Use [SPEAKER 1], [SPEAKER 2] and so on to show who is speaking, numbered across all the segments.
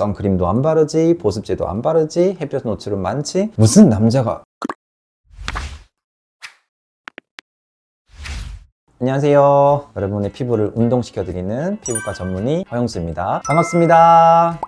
[SPEAKER 1] 선크림도 안 바르지, 보습제도 안 바르지, 햇볕 노출은 많지. 무슨 남자가. 안녕하세요. 여러분의 피부를 운동시켜드리는 피부과 전문의 허영수입니다. 반갑습니다.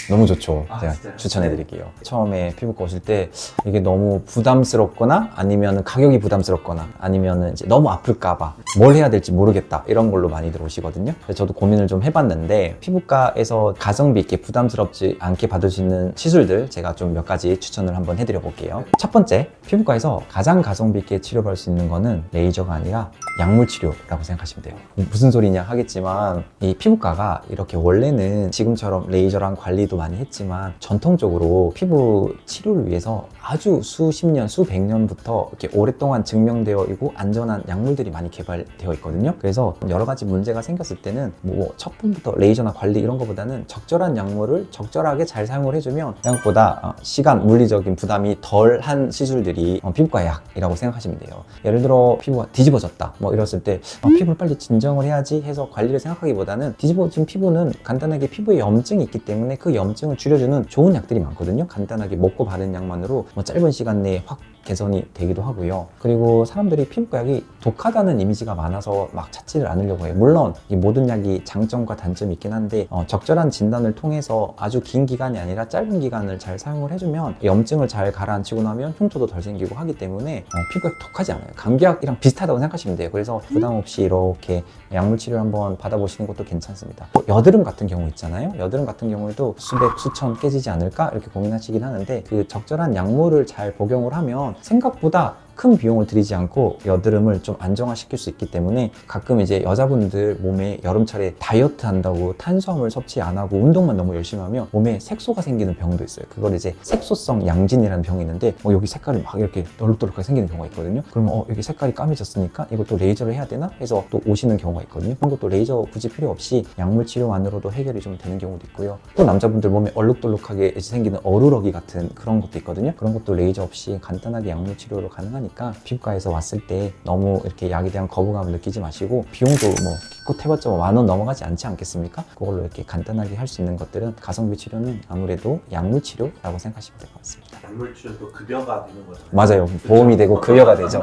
[SPEAKER 1] 너무 좋죠. 제가
[SPEAKER 2] 진짜요?
[SPEAKER 1] 추천해드릴게요. 처음에 피부과 오실 때 이게 너무 부담스럽거나 아니면 가격이 부담스럽거나 아니면 이제 너무 아플까봐 뭘 해야 될지 모르겠다 이런 걸로 많이들 오시거든요. 그래서 저도 고민을 좀 해봤는데 피부과에서 가성비 있게 부담스럽지 않게 받을 수 있는 시술들 제가 좀 몇 가지 추천을 한번 해드려 볼게요. 첫 번째, 피부과에서 가장 가성비 있게 치료받을 수 있는 거는 레이저가 아니라 약물 치료라고 생각하시면 돼요. 무슨 소리냐 하겠지만 이 피부과가 이렇게 원래는 지금처럼 레이저랑 관리도 많이 했지만 전통적으로 피부 치료를 위해서 아주 수십 년, 수백 년부터 이렇게 오랫동안 증명되어 있고 안전한 약물들이 많이 개발되어 있거든요. 그래서 여러 가지 문제가 생겼을 때는 뭐 첫번부터 레이저나 관리 이런 것보다는 적절한 약물을 적절하게 잘 사용을 해주면 생각보다 시간, 물리적인 부담이 덜한 시술들이 피부과 약이라고 생각하시면 돼요. 예를 들어 피부가 뒤집어졌다 뭐 이랬을 때 피부를 빨리 진정을 해야지 해서 관리를 생각하기보다는 뒤집어진 피부는 간단하게 피부에 염증이 있기 때문에 그 염증을 줄여주는 좋은 약들이 많거든요. 간단하게 먹고 바른 약만으로 뭐 짧은 시간 내에 확 개선이 되기도 하고요. 그리고 사람들이 피부과 약이 독하다는 이미지가 많아서 막 찾지를 않으려고 해요. 물론 이 모든 약이 장점과 단점이 있긴 한데 적절한 진단을 통해서 아주 긴 기간이 아니라 짧은 기간을 잘 사용을 해주면 염증을 잘 가라앉히고 나면 흉터도 덜 생기고 하기 때문에 피부약 독하지 않아요. 감기약이랑 비슷하다고 생각하시면 돼요. 그래서 부담 없이 이렇게 약물 치료를 한번 받아보시는 것도 괜찮습니다. 또 여드름 같은 경우 있잖아요. 여드름 같은 경우에도 수백, 수천 깨지지 않을까 이렇게 고민하시긴 하는데 그 적절한 약물을 잘 복용을 하면 생각보다 큰 비용을 들이지 않고 여드름을 좀 안정화시킬 수 있기 때문에 가끔 이제 여자분들 몸에 여름철에 다이어트 한다고 탄수화물 섭취 안 하고 운동만 너무 열심히 하면 몸에 색소가 생기는 병도 있어요. 그걸 이제 색소성 양진이라는 병이 있는데 여기 색깔이 막 이렇게 널룩덜룩하게 생기는 경우가 있거든요. 그러면 여기 색깔이 까매졌으니까 이걸 또 레이저를 해야 되나 해서 또 오시는 경우가 있거든요. 그런 것도 레이저 굳이 필요 없이 약물 치료만으로도 해결이 좀 되는 경우도 있고요. 또 남자분들 몸에 얼룩덜룩하게 생기는 어루러기 같은 그런 것도 있거든요. 그런 것도 레이저 없이 간단하게 약물 치료로 가능하니까 피부과에서 왔을 때 너무 이렇게 약에 대한 거부감을 느끼지 마시고 비용도 뭐 기껏 해봤자 10,000원 넘어가지 않지 않겠습니까? 그걸로 이렇게 간단하게 할 수 있는 것들은 가성비 치료는 아무래도 약물 치료라고 생각하시면 될 것 같습니다.
[SPEAKER 2] 약물 치료도 급여가 되는 거잖아요.
[SPEAKER 1] 맞아요. 보험이 되고 급여가 되죠.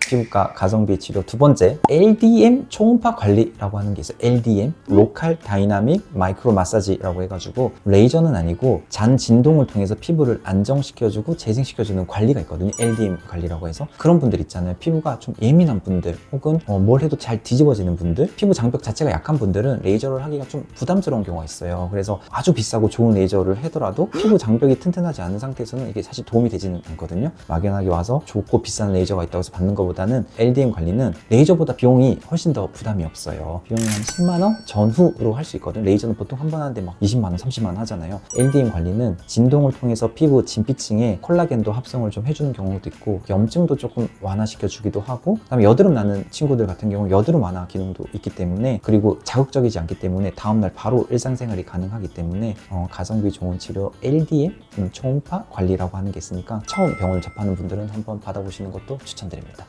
[SPEAKER 1] 피부과 가성비 치료 두 번째, LDM 초음파 관리라고 하는 게 있어요. LDM, 로컬 다이나믹 마이크로 마사지라고 해가지고 레이저는 아니고 잔 진동을 통해서 피부를 안정시켜주고 재생시켜주는 관리가 있거든요. LDM 관리라고 해서 그런 분들 있잖아요. 피부가 좀 예민한 분들 혹은 뭘 해도 잘 뒤집어지는 분들, 피부 장벽 자체가 약한 분들은 레이저를 하기가 좀 부담스러운 경우가 있어요. 그래서 아주 비싸고 좋은 레이저를 하더라도 피부 장벽이 튼튼하지 않은 상태에서는 이게 사실 도움이 되지는 않거든요. 막연하게 와서 좋고 비싼 레이저가 있다고 해서 받는 것보다는 LDM 관리는 레이저보다 비용이 훨씬 더 부담이 없어요. 비용이 한 10만 원 전후로 할 수 있거든요. 레이저는 보통 한 번 하는데 막 20만 원, 30만 원 하잖아요. LDM 관리는 진동을 통해서 피부 진피층에 콜라겐도 합성을 좀 해주는 경우도 있고 염증도 조금 완화시켜 주기도 하고 그다음에 여드름 나는 친구들 같은 경우는 여드름 완화 기능도 있기 때문에 그리고 자극적이지 않기 때문에 다음날 바로 일상생활이 가능하기 때문에 가성비 좋은 치료 LDM 초음파 관리라고 하는 게 있으니까 처음 병원을 접하는 분들은 한번 받아보시는 것도 추천드립니다.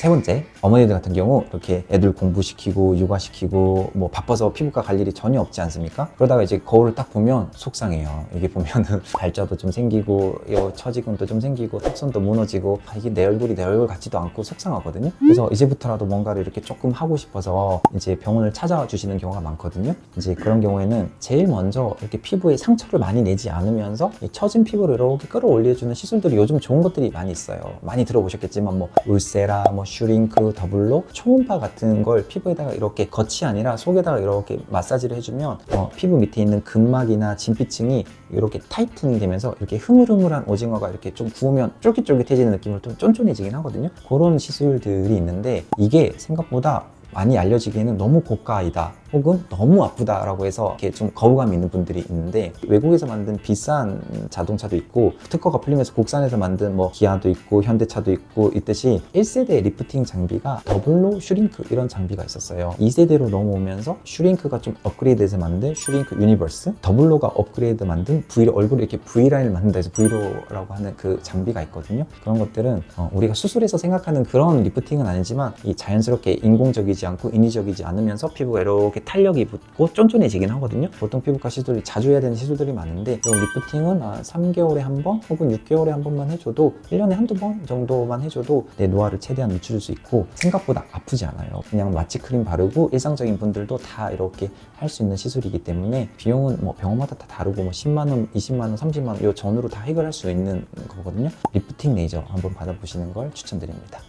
[SPEAKER 1] 세 번째, 어머니들 같은 경우 이렇게 애들 공부시키고 육아시키고 뭐 바빠서 피부과 갈 일이 전혀 없지 않습니까? 그러다가 이제 거울을 딱 보면 속상해요. 이게 보면은 발자도 좀 생기고 처지근도 좀 생기고 턱선도 무너지고 이게 내 얼굴이 내 얼굴 같지도 않고 속상하거든요. 그래서 이제부터라도 뭔가를 이렇게 조금 하고 싶어서 이제 병원을 찾아와 주시는 경우가 많거든요. 이제 그런 경우에는 제일 먼저 이렇게 피부에 상처를 많이 내지 않으면서 이 처진 피부를 이렇게 끌어올려주는 시술들이 요즘 좋은 것들이 많이 있어요. 많이 들어보셨겠지만 뭐 울세라, 뭐 슈링크, 더블로, 초음파 같은 걸 피부에다가 이렇게 겉이 아니라 속에다가 이렇게 마사지를 해주면 피부 밑에 있는 근막이나 진피층이 이렇게 타이트닝 되면서 이렇게 흐물흐물한 오징어가 이렇게 좀 구우면 쫄깃쫄깃해지는 느낌으로 좀 쫀쫀해지긴 하거든요. 그런 시술들이 있는데 이게 생각보다 많이 알려지기에는 너무 고가이다 혹은 너무 아프다라고 해서 이렇게 좀 거부감이 있는 분들이 있는데, 외국에서 만든 비싼 자동차도 있고 특허가 풀리면서 국산에서 만든 뭐 기아도 있고 현대차도 있고 있듯이 1세대 리프팅 장비가 더블로 슈링크 이런 장비가 있었어요. 2세대로 넘어오면서 슈링크가 좀 업그레이드해서 만든 슈링크 유니버스, 더블로가 업그레이드 만든 V로 얼굴에 이렇게 V라인을 만든다 해서 V로라고 하는 그 장비가 있거든요. 그런 것들은 우리가 수술해서 생각하는 그런 리프팅은 아니지만 이 자연스럽게 인공적이지 않고 인위적이지 않으면서 피부가 이렇게 탄력이 붙고 쫀쫀해지긴 하거든요. 보통 피부과 시술이 자주 해야 되는 시술들이 많은데, 이 리프팅은 3개월에 한 번 혹은 6개월에 한 번만 해줘도, 1년에 한두 번 정도만 해줘도 내 노화를 최대한 늦출 수 있고 생각보다 아프지 않아요. 그냥 마취 크림 바르고 일상적인 분들도 다 이렇게 할 수 있는 시술이기 때문에 비용은 뭐 병원마다 다 다르고 뭐 10만 원, 20만 원, 30만 원 요 전후로 다 해결할 수 있는 거거든요. 리프팅 레이저 한번 받아보시는 걸 추천드립니다.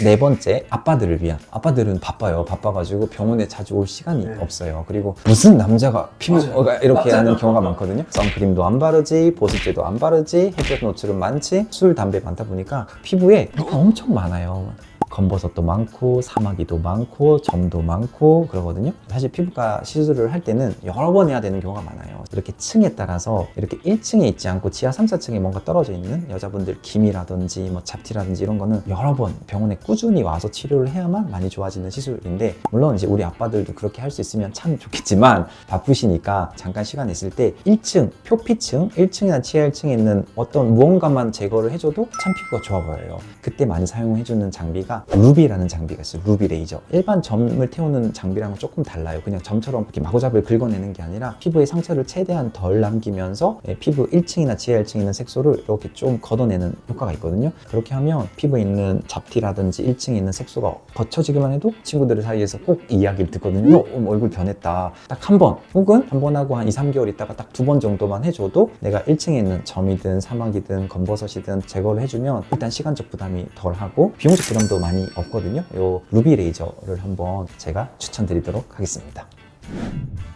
[SPEAKER 1] 네 번째, 아빠들을 위한. 아빠들은 바빠요. 바빠가지고 병원에 자주 올 시간이 없어요. 그리고 무슨 남자가 피부가 이렇게 하는 경우가 많거든요. 선크림도 안 바르지, 보습제도 안 바르지, 햇볕 노출은 많지, 술, 담배 많다 보니까 피부에 엄청 많아요. 검버섯도 많고 사마귀도 많고 점도 많고 그러거든요. 사실 피부과 시술을 할 때는 여러 번 해야 되는 경우가 많아요. 이렇게 층에 따라서 이렇게 1층에 있지 않고 지하 3, 4층에 뭔가 떨어져 있는 여자분들 기미라든지 뭐 잡티라든지 이런 거는 여러 번 병원에 꾸준히 와서 치료를 해야만 많이 좋아지는 시술인데, 물론 이제 우리 아빠들도 그렇게 할 수 있으면 참 좋겠지만 바쁘시니까 잠깐 시간 있을 때 1층, 표피층, 1층이나 지하 1층에 있는 어떤 무언가만 제거를 해줘도 참 피부가 좋아 보여요. 그때 많이 사용해주는 장비가 루비라는 장비가 있어요. 루비 레이저. 일반 점을 태우는 장비랑은 조금 달라요. 그냥 점처럼 이렇게 마구잡이를 긁어내는 게 아니라 피부에 상처를 최대한 덜 남기면서 피부 1층이나 지하 1층에 있는 색소를 이렇게 좀 걷어내는 효과가 있거든요. 그렇게 하면 피부에 있는 잡티라든지 1층에 있는 색소가 벗겨지기만 해도 친구들 사이에서 꼭 이야기를 듣거든요. 얼굴 변했다. 딱 한 번, 혹은 한 번 하고 한 2, 3개월 있다가 딱 2번 정도만 해줘도 내가 1층에 있는 점이든 사막이든 검버섯이든 제거를 해주면 일단 시간적 부담이 덜하고 비용적 부담도 많이 없거든요. 요 루비 레이저를 한번 제가 추천드리도록 하겠습니다.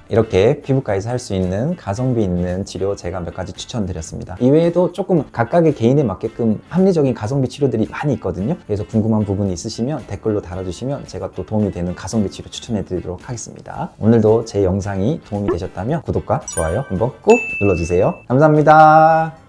[SPEAKER 1] 이렇게 피부과에서 할 수 있는 가성비 있는 치료 제가 몇 가지 추천드렸습니다. 이외에도 조금 각각의 개인에 맞게끔 합리적인 가성비 치료들이 많이 있거든요. 그래서 궁금한 부분이 있으시면 댓글로 달아주시면 제가 또 도움이 되는 가성비 치료 추천해드리도록 하겠습니다. 오늘도 제 영상이 도움이 되셨다면 구독과 좋아요 한번 꼭 눌러주세요. 감사합니다.